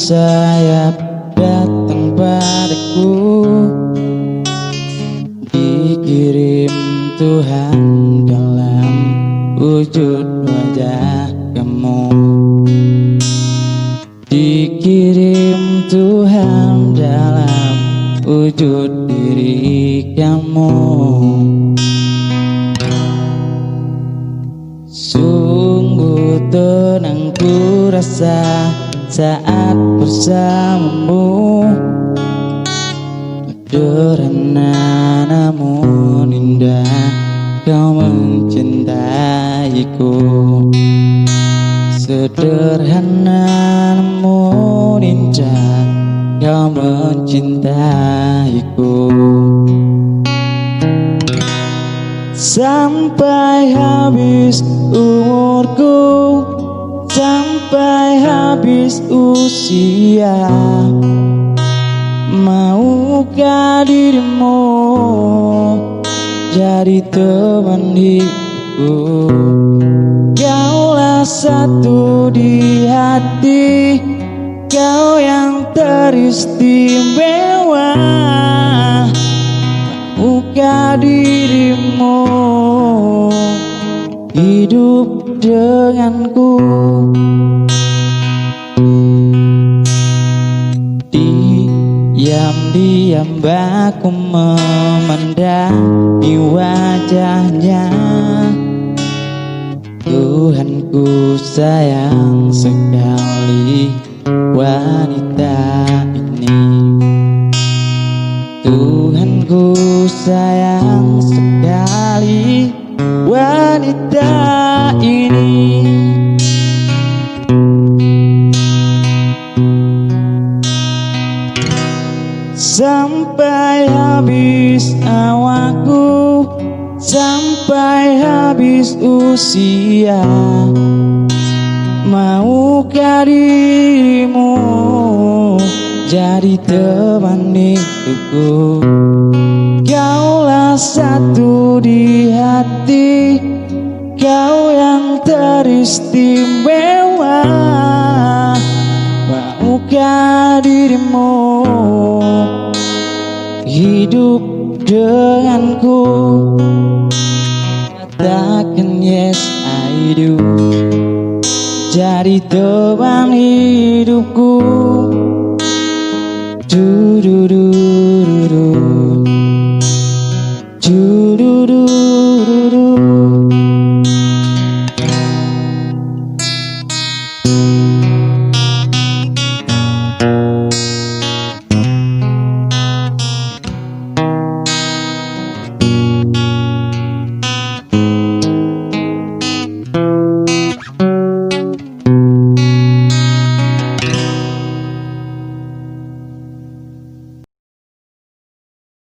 bersayap datang padaku, dikirim Tuhan dalam wujud wajah kamu, dikirim Tuhan dalam wujud diri kamu. Sungguh tenang ku rasa saat bersamamu, sederhana namun indah kau mencintaiku, sederhana namun indah kau mencintaiku. Sampai habis umurku, sampai habis usia, maukah dirimu jadi teman hidupku? Kaulah satu di hati, kau yang teristimewa. Maukah dirimu hidup denganku? Diam-diam aku memandangi wajahnya. Tuhanku sayang sekali wanita ini, Tuhanku sayang sekali wanita ini. Sampai habis awakku, sampai habis usia, maukah dirimu jadi teman hidupku? Kaulah satu di hati, kau yang teristimewa. Maukah dirimu hidup denganku? Katakan yes I do, jadi teman hidupku. Du du du.